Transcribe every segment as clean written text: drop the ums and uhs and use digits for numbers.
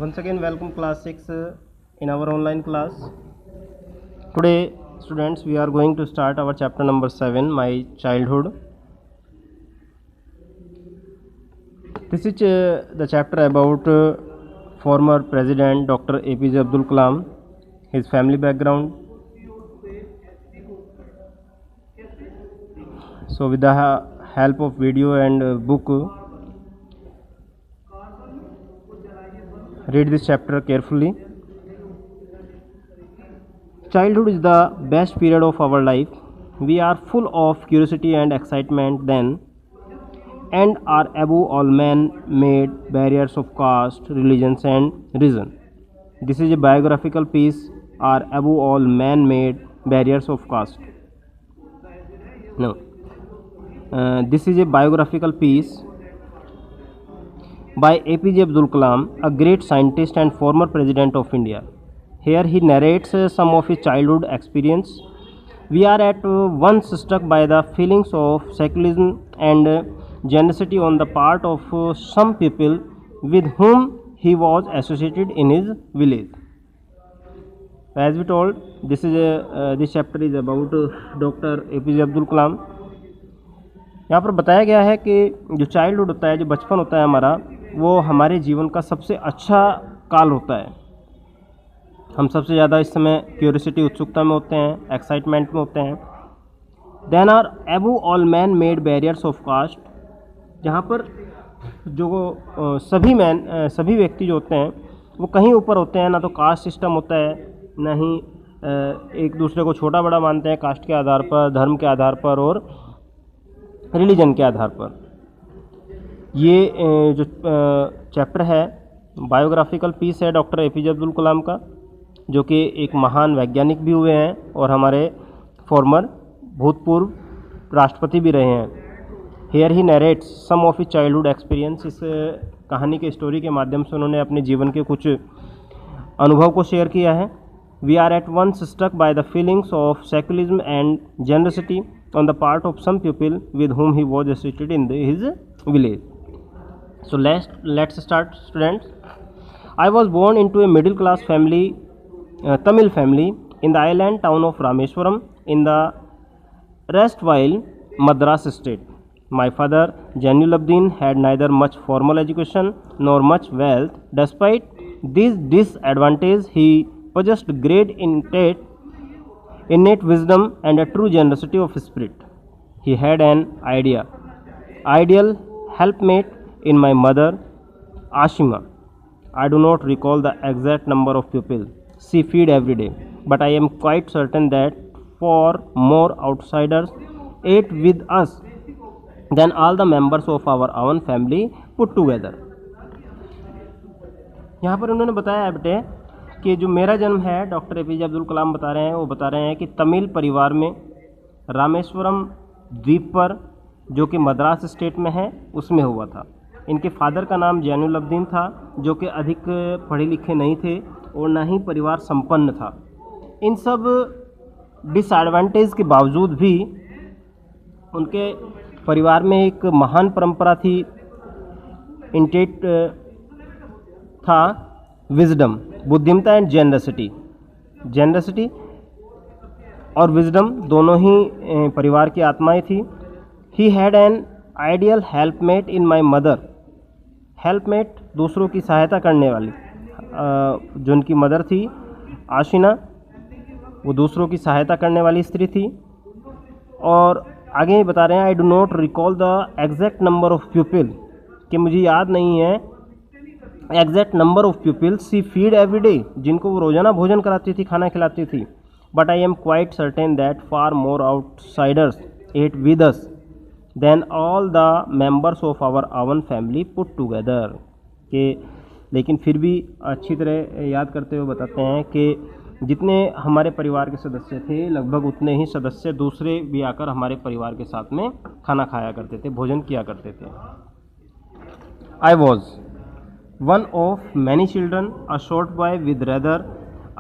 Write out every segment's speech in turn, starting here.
Once again, welcome class 6 in our online class. Today, students, we are going to start our chapter number 7, My Childhood. This is the chapter about former President Dr. APJ Abdul Kalam, his family background. So, with the help of video and book, read this chapter carefully. Childhood is the best period of our life. We are full of curiosity and excitement then, and are above all man-made barriers of caste, religions, and reason. This is a biographical piece. Are above all man-made barriers of caste. No. This is a biographical piece by APJ Abdul Kalam, a great scientist and former president of India. Here he narrates some of his childhood experience. We are at once struck by the feelings of secularism and generosity on the part of some people with whom he was associated in his village. As we told, this chapter is about Dr. APJ Abdul Kalam. यहाँ पर बताया गया है कि जो childhood होता है, जो बचपन होता है हमारा, वो हमारे जीवन का सबसे अच्छा काल होता है. हम सबसे ज़्यादा इस समय क्यूरियोसिटी, उत्सुकता में होते हैं, एक्साइटमेंट में होते हैं. Then are above all man made barriers of caste, जहाँ पर जो सभी व्यक्ति जो होते हैं वो कहीं ऊपर होते हैं. ना तो कास्ट सिस्टम होता है, ना ही एक दूसरे को छोटा बड़ा मानते हैं कास्ट के आधार पर, धर्म के आधार पर और रिलीजन के आधार पर. ये जो चैप्टर है बायोग्राफिकल पीस है डॉक्टर APJ अब्दुल कलाम का, जो कि एक महान वैज्ञानिक भी हुए हैं और हमारे फॉर्मर भूतपूर्व राष्ट्रपति भी रहे हैं. Here he narrates some of his childhood experience. इस कहानी के स्टोरी के माध्यम से उन्होंने अपने जीवन के कुछ अनुभव को शेयर किया है. We are at once struck by the feelings of secularism and generosity on the part of some people with whom he was associated in his village. So let's start, students. I was born into a middle class family, Tamil family, in the island town of Rameswaram in the erstwhile Madras state. My father Jainuddin had neither much formal education nor much wealth. Despite these disadvantages, he possessed great innate wisdom and a true generosity of spirit. He had an ideal helpmate in my mother, Ashima. I do not recall the exact number of people she fed every day, but I am quite certain that far more outsiders ate with us than all the members of our own family put together. यहाँ पर उन्होंने बताया है बेटे कि जो मेरा जन्म है, डॉक्टर APJ अब्दुल कलाम बता रहे हैं कि तमिल परिवार में रामेश्वरम द्वीप पर, जो कि मद्रास स्टेट में है, उसमें हुआ था. इनके फादर का नाम जैनुलब्दीन था, जो कि अधिक पढ़े लिखे नहीं थे और ना ही परिवार संपन्न था. इन सब डिसएडवांटेज के बावजूद भी उनके परिवार में एक महान परंपरा थी, इंटेट था विजडम, बुद्धिमता एंड जेनरसिटी और विजडम दोनों ही परिवार की आत्माएं थी. He had an ideal helpmate in my mother. Helpmate दूसरों की सहायता करने वाली, जो उनकी मदर थी आशिना, वो दूसरों की सहायता करने वाली स्त्री थी. और आगे ही बता रहे हैं, I do not recall the exact number of people, कि मुझे याद नहीं है exact number of people she feed every day, जिनको वो रोज़ाना भोजन कराती थी, खाना खिलाती थी. But I am quite certain that far more outsiders ate with us than all the members of our own family put together. कि लेकिन फिर भी अच्छी तरह याद करते हुए बताते हैं कि जितने हमारे परिवार के सदस्य थे, लगभग उतने ही सदस्य दूसरे भी आकर हमारे परिवार के साथ में खाना खाया करते थे, भोजन किया करते थे. I was one of many children, a short boy with rather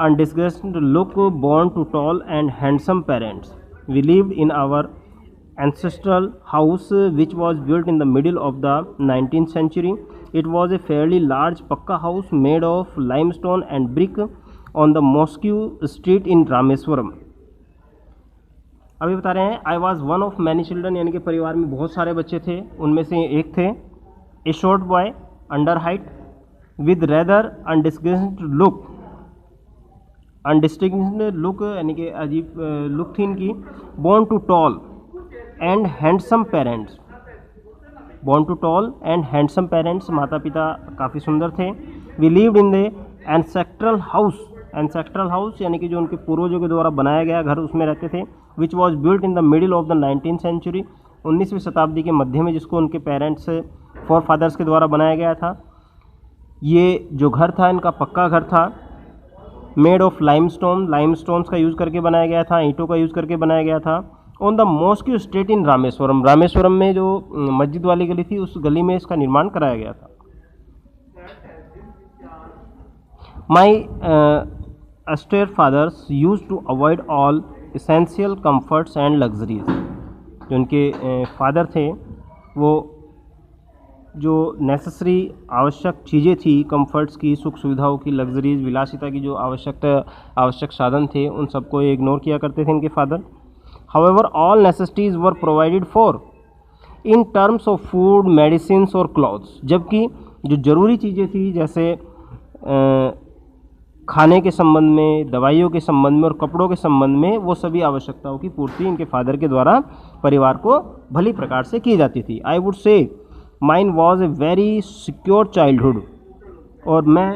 undisguised look, born to tall and handsome parents. We lived in our ancestral house which was built in the middle of the 19th century. It was a fairly large pakka house made of limestone and brick on the Mosque Street in Rameswaram. अभी बता रहे हैं I was one of many children, यानी कि परिवार में बहुत सारे बच्चे थे, उनमें से एक थे a short boy under height with rather undistinguished look, यानी कि अजीब लुक थी इनकी. Born to tall and handsome parents, born to tall and handsome parents, माता पिता काफ़ी सुंदर थे. We lived in the ancestral house, ancestral house यानी कि जो उनके पूर्वजों के द्वारा बनाया गया घर, उसमें रहते थे. Which was built in the middle of the 19th century, 19वीं शताब्दी के मध्य में, जिसको उनके पेरेंट्स फॉर फादर्स के द्वारा बनाया गया था. ये जो घर था इनका पक्का घर था, मेड ऑफ लाइमस्टोन, लाइमस्टोन्स का यूज़ करके बनाया गया था, ईंटों का यूज़ करके बनाया गया था. On the mosque street in Rameswaram, Rameswaram में जो मस्जिद वाली गली थी उस गली में इसका निर्माण कराया गया था. My austere fathers used to avoid all essential comforts and luxuries, जो उनके फादर थे वो जो नेसेसरी आवश्यक चीज़ें थी, कंफर्ट्स की, सुख सुविधाओं की, लग्जरीज, विलासिता की जो आवश्यक साधन थे, उन सबको इग्नोर किया करते थे इनके father. However all necessities were provided for in terms of food, medicines और क्लॉथ्स, जबकि जो ज़रूरी चीज़ें थी जैसे खाने के संबंध में, दवाइयों के संबंध में और कपड़ों के संबंध में, वो सभी आवश्यकताओं की पूर्ति इनके फादर के द्वारा परिवार को भली प्रकार से की जाती थी. I would say mine was a very secure childhood, और मैं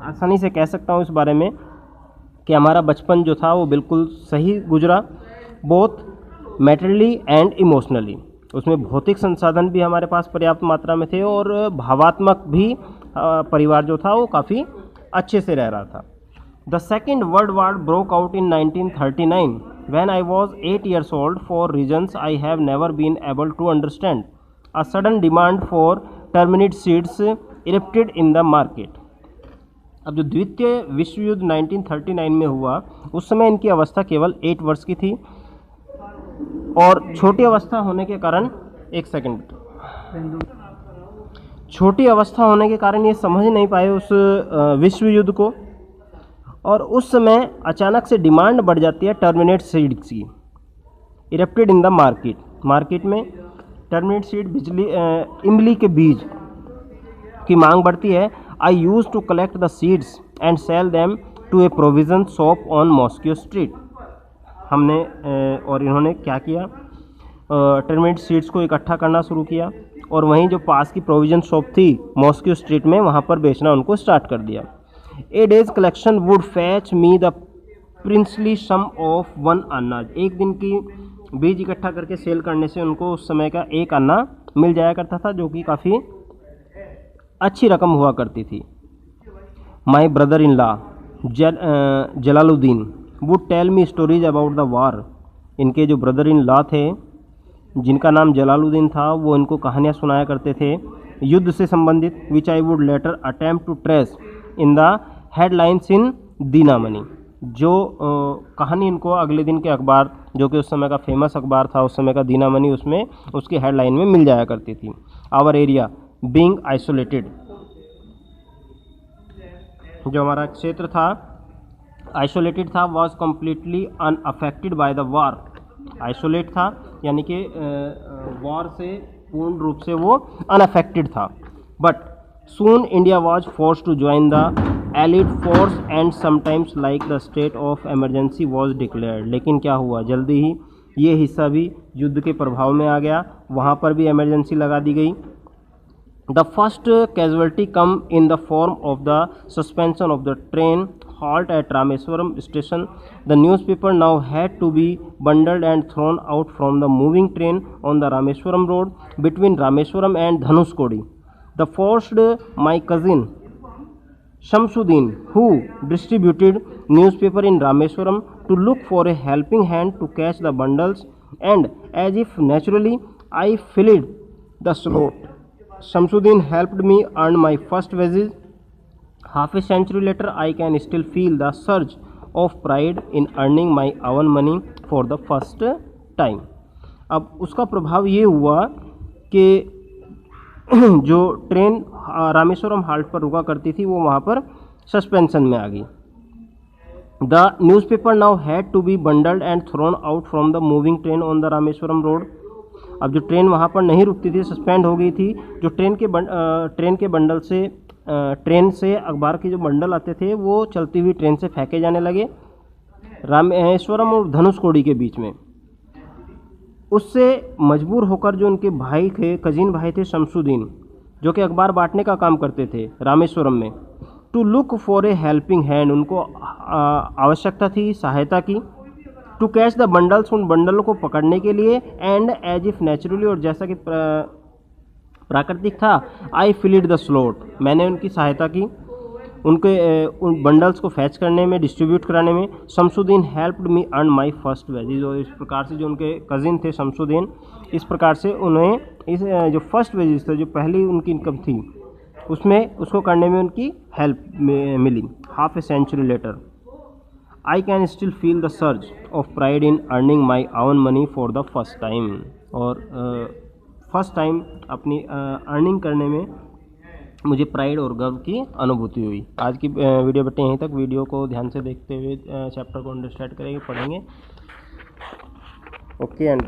आसानी से कह सकता हूँ इस बारे में कि हमारा बचपन जो था वो बिल्कुल सही गुजरा, बोथ मैटेरियली एंड इमोशनली. उसमें भौतिक संसाधन भी हमारे पास पर्याप्त मात्रा में थे और भावात्मक भी परिवार जो था वो काफ़ी अच्छे से रह रहा था. The Second World War broke out in 1939 when I was 8 years old. For reasons I have never been able to understand, a sudden demand for terminate seeds erupted in the market. अब जो द्वितीय विश्व युद्ध 1939 में हुआ, उस समय इनकी अवस्था केवल 8 वर्ष की थी और छोटी अवस्था होने के कारण, एक सेकंड, छोटी अवस्था होने के कारण ये समझ नहीं पाए उस विश्व युद्ध को, और उस समय अचानक से डिमांड बढ़ जाती है टर्मिनेट सीड्स की. Erupted in the market, market में टर्मिनेट सीड, इमली के बीज की मांग बढ़ती है. I used to collect the seeds and sell them to a provision shop on mosque street. हमने और इन्होंने क्या किया, टर्मिनेट सीड्स को इकट्ठा करना शुरू किया और वहीं जो पास की प्रोविजन शॉप थी मॉस्को स्ट्रीट में, वहाँ पर बेचना उनको स्टार्ट कर दिया. A day's collection would fetch me the princely sum of 1 anna. एक दिन की बीज इकट्ठा करके सेल करने से उनको उस समय का 1 अन्ना मिल जाया करता था, जो कि काफ़ी अच्छी रकम हुआ करती थी. My brother in law Jalaluddin would tell me stories about the war. इनके जो ब्रदर इन लॉ थे जिनका नाम जलालुद्दीन था, वो इनको कहानियाँ सुनाया करते थे युद्ध से संबंधित, which I would later attempt to trace in the headlines in Dinamani. जो कहानी इनको अगले दिन के अखबार, जो कि उस समय का फेमस अखबार था उस समय का, दीनामणि, उसमें उसकी हेडलाइन में मिल जाया करती थी. आवर एरिया बीइंग आइसोलेटेड, जो हमारा क्षेत्र था आइसोलेटेड था, was completely unaffected by the war. Isolate था यानी कि वॉर से पूर्ण रूप से वो अनअफेक्टेड था. But soon India was force to join the allied force and sometimes like the state of emergency was declared. लेकिन क्या हुआ, जल्दी ही ये हिस्सा भी युद्ध के प्रभाव में आ गया, वहाँ पर भी एमरजेंसी लगा दी गई. The first casualty come in the form of the suspension of the train halt at Rameswaram station. The newspaper now had to be bundled and thrown out from the moving train on the Rameswaram road between Rameswaram and Dhanuskodi. The forced my cousin Shamsuddin, who distributed newspaper in Rameswaram, to look for a helping hand to catch the bundles, and as if naturally I filled the slot. Shamsuddin helped me earn my first wages. Half a century later, I can still feel the surge of pride in earning my own money for the first time. अब उसका प्रभाव ये हुआ कि जो train Rameswaram halt पर रुका करती थी वो वहाँ पर सस्पेंशन में आ गई। The newspaper now had to be bundled and thrown out from the moving train on the Rameswaram road. अब जो ट्रेन वहाँ पर नहीं रुकती थी, सस्पेंड हो गई थी, जो ट्रेन के बंडल से ट्रेन से अखबार के जो बंडल आते थे वो चलती हुई ट्रेन से फेंके जाने लगे रामेश्वरम और धनुषकोडी के बीच में। उससे मजबूर होकर जो उनके भाई थे, कजिन भाई थे शमसुद्दीन, जो कि अखबार बांटने का काम करते थे रामेश्वरम में, to look for a helping hand, उनको आवश्यकता थी सहायता की, टू कैच द बंडल्स, उन बंडलों को पकड़ने के लिए, एंड एज इफ नेचुरली, और जैसा कि प्राकृतिक था, आई फिलिड द स्लॉट, मैंने उनकी सहायता की उनके उन बंडल्स को फैच करने में, डिस्ट्रीब्यूट कराने में। Shamsuddin helped me earn my first wages, और इस प्रकार से जो उनके कजिन थे शमसुद्दीन, इस प्रकार से उन्हें इस जो फर्स्ट वेजेस थे, जो पहली उनकी इनकम थी, उसमें उसको करने में उनकी हेल्प मिली। Half a century later I can still feel the surge of pride in earning my own money for the first time, और फर्स्ट टाइम अपनी अर्निंग करने में मुझे प्राइड और गर्व की अनुभूति हुई। आज की वीडियो बटे यहीं तक। वीडियो को ध्यान से देखते हुए चैप्टर को अंडरस्टैंड करेंगे, पढ़ेंगे। Okay and